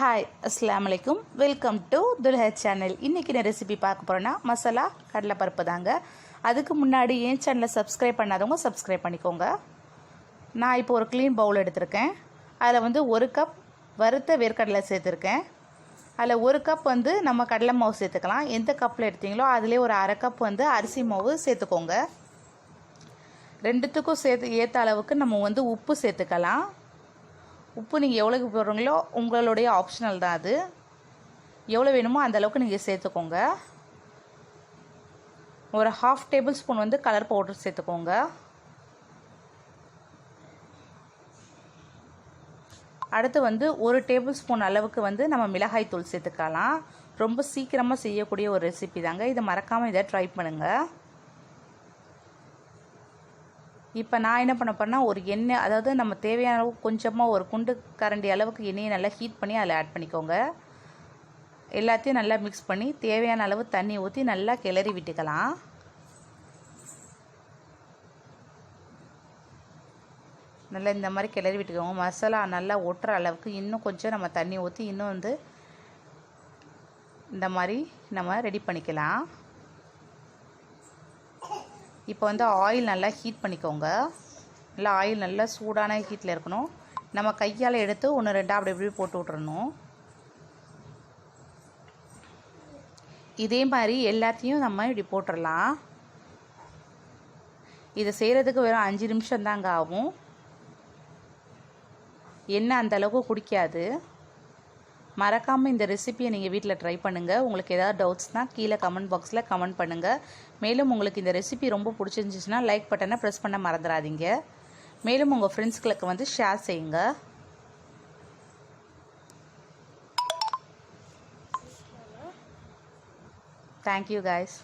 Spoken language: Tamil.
ஹாய் அஸ்ஸலாமு அலைக்கும். Welcome to Dulha channel. இன்றைக்கி நான் ரெசிபி பார்க்க போகிறேன்னா மசாலா கடலைப்பருப்பு தாங்க. அதுக்கு முன்னாடி என் சேனலை சப்ஸ்கிரைப் பண்ணாதவங்க சப்ஸ்கிரைப் பண்ணிக்கோங்க. நான் இப்போ ஒரு க்ளீன் பவுல் எடுத்திருக்கேன். அதில் ஒரு கப் வறுத்த வேர்க்கடலை சேர்த்துருக்கேன். அதில் ஒரு கப் நம்ம கடலை மாவு சேர்த்துக்கலாம். எந்த கப்பில் எடுத்தீங்களோ அதிலே ஒரு அரை கப் அரிசி மாவு சேர்த்துக்கோங்க. ரெண்டுத்துக்கும் ஏற்ற அளவுக்கு நம்ம உப்பு சேர்த்துக்கலாம். உப்பு நீங்கள் எவ்வளோக்கு போடுறீங்களோ உங்களுடைய ஆப்ஷனல் தான். அது எவ்வளோ வேணுமோ அந்தளவுக்கு நீங்கள் சேர்த்துக்கோங்க. ஒரு 1/2 டேபிள் ஸ்பூன் கலர் பவுடர் சேர்த்துக்கோங்க. அடுத்து 1 டேபிள் ஸ்பூன் அளவுக்கு நம்ம மிளகாய் தூள் சேர்த்துக்கலாம். ரொம்ப சீக்கிரமாக செய்யக்கூடிய ஒரு ரெசிபி தாங்க. இதை மறக்காமல் இதை ட்ரை பண்ணுங்கள். இப்போ நான் என்ன பண்ண போறேன்னா ஒரு எண்ணெய், அதாவது நம்ம தேவையான அளவு கொஞ்சமாக ஒரு குண்டு கரண்டி அளவுக்கு எண்ணெயை நல்லா ஹீட் பண்ணி அதில் ஆட் பண்ணிக்கோங்க. எல்லாத்தையும் நல்லா மிக்ஸ் பண்ணி தேவையான அளவு தண்ணி ஊற்றி நல்லா கிளறி விட்டுக்கலாம். நல்லா இந்த மாதிரி கிளறி விட்டுக்கோங்க. மசாலா நல்லா ஒட்டுற அளவுக்கு இன்னும் கொஞ்சம் நம்ம தண்ணி ஊற்றி இன்னும் இந்த மாதிரி நம்ம ரெடி பண்ணிக்கலாம். இப்போ ஆயில் நல்லா ஹீட் பண்ணிக்கோங்க. நல்லா ஆயில் நல்லா சூடான ஹீட்டில் இருக்கணும். நம்ம கையால் எடுத்து 1-2 அப்படி இப்படி போட்டு விட்றணும். இதே மாதிரி எல்லாத்தையும் நம்ம இப்படி போட்டுடலாம். இதை செய்கிறதுக்கு வெறும் 5 நிமிஷம் தாங்க ஆகும். எண்ணெய் அந்தளவுக்கு குடிக்காது. மறக்காமல் இந்த ரெசிபியை நீங்கள் வீட்டில் ட்ரை பண்ணுங்கள். உங்களுக்கு ஏதாவது டவுட்ஸ்னால் கீழே கமெண்ட் பாக்ஸில் கமெண்ட் பண்ணுங்கள். மேலும் உங்களுக்கு இந்த ரெசிபி ரொம்ப பிடிச்சிருந்துச்சுன்னா லைக் பட்டனை ப்ரெஸ் பண்ண மறந்துடாதீங்க. மேலும் உங்கள் ஃப்ரெண்ட்ஸ்களுக்கு ஷேர் செய்யுங்க. Thank you guys.